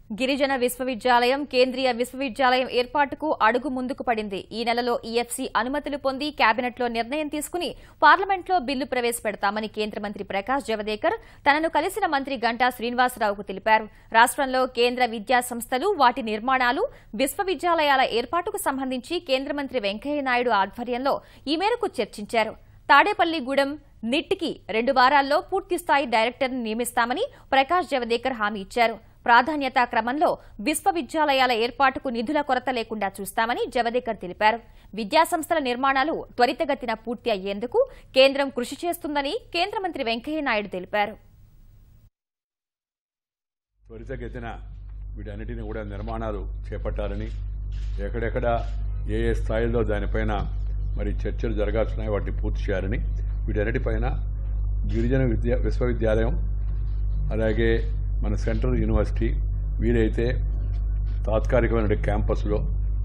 గిరిజన విశ్వవిద్యాలయం కేంద్రీయ విశ్వవిద్యాలయం ఏర్పాటుకు అడుగు ముందుకు పడింది. ఈ నెలలో ఈఎఫ్సీ అనుమతులు పొంది కేబినెట్లో నిర్ణయం తీసుకుని పార్లమెంట్లో బిల్లు ప్రవేశపెడతామని కేంద్ర మంత్రి ప్రకాష్ జవదేకర్ తనను కలిసిన మంత్రి గంటా శ్రీనివాసరావుకు తెలిపారు. రాష్ట్రంలో కేంద్ర విద్యా సంస్థలు, వాటి నిర్మాణాలు, విశ్వవిద్యాలయాల ఏర్పాటుకు సంబంధించి కేంద్ర మంత్రి వెంకయ్యనాయుడు ఆధ్వర్యంలో ఈ మేరకు చర్చించారు. తాడేపల్లిగూడెం నిట్కి 2 వారాల్లో పూర్తిస్థాయి డైరెక్టర్ను నియమిస్తామని ప్రకాష్ జవదేకర్ హామీ ఇచ్చారు. ప్రాధాన్యతా క్రమంలో విశ్వవిద్యాలయాల ఏర్పాటుకు నిధుల కొరత లేకుండా చూస్తామని జవదేకర్ తెలిపారు. విద్యాసంస్థల నిర్మాణాలు త్వరితగతిన పూర్తి అయ్యేందుకు కేంద్రం కృషి చేస్తుందని కేంద్ర మంత్రి వెంకయ్యనాయుడు తెలిపారు. త్వరితగతిన వీటన్నిటిని కూడా నిర్మాణాలు చేపట్టాలని, ఎక్కడెక్కడ ఏ స్థాయిలో దానిపైన మరి చర్చలు జరగాల్సినాయి వాటిని పూర్తి చేయాలని, వీటన్నిటిపైన గిరిజన విశ్వవిద్యాలయం అలాగే మన సెంట్రల్ యూనివర్సిటీ వీలైతే తాత్కాలికమైన క్యాంపస్లో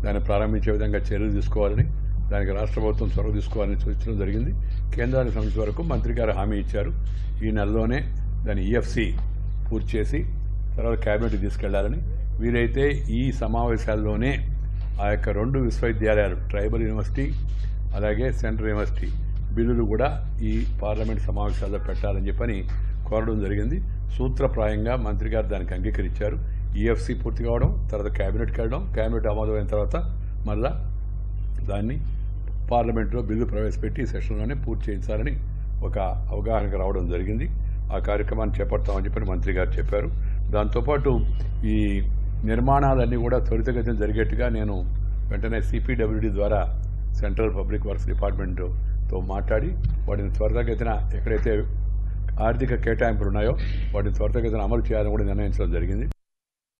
దాన్ని ప్రారంభించే విధంగా చర్యలు తీసుకోవాలని, దానికి రాష్ట్ర ప్రభుత్వం చొరవ తీసుకోవాలని సూచించడం జరిగింది. కేంద్రానికి సంబంధించిన వరకు మంత్రి గారు హామీ ఇచ్చారు. ఈ నెలలోనే దాని ఈఎఫ్సీ పూర్తి చేసి తర్వాత కేబినెట్కి తీసుకెళ్లాలని, వీలైతే ఈ సమావేశాల్లోనే ఆ యొక్క 2 విశ్వవిద్యాలయాలు ట్రైబల్ యూనివర్సిటీ అలాగే సెంట్రల్ యూనివర్సిటీ బిల్లులు కూడా ఈ పార్లమెంట్ సమావేశాల్లో పెట్టాలని చెప్పని కోరడం జరిగింది. సూత్రప్రాయంగా మంత్రి గారు దానికి అంగీకరించారు. ఈఎఫ్సీ పూర్తి కావడం, తర్వాత కేబినెట్కి వెళ్ళడం, కేబినెట్ ఆమోదమైన తర్వాత మళ్ళా దాన్ని పార్లమెంట్లో బిల్లు ప్రవేశపెట్టి ఈ సెషన్లోనే పూర్తి చేయించాలని ఒక అవగాహనకు రావడం జరిగింది. ఆ కార్యక్రమాన్ని చేపడతామని చెప్పని మంత్రి గారు చెప్పారు. దాంతోపాటు ఈ నిర్మాణాలన్నీ కూడా త్వరితగతిన జరిగేట్టుగా నేను వెంటనే సిపిడబ్ల్యూడి ద్వారా సెంట్రల్ పబ్లిక్ వర్క్స్ డిపార్ట్మెంట్తో మాట్లాడి వాటిని త్వరితగతిన ఎక్కడైతే ఆర్థిక కేటాయింపులు ఉన్నాయో వాటిని త్వరితగతిన అమలు చేయాలని కూడా నిర్ణయించడం జరిగింది.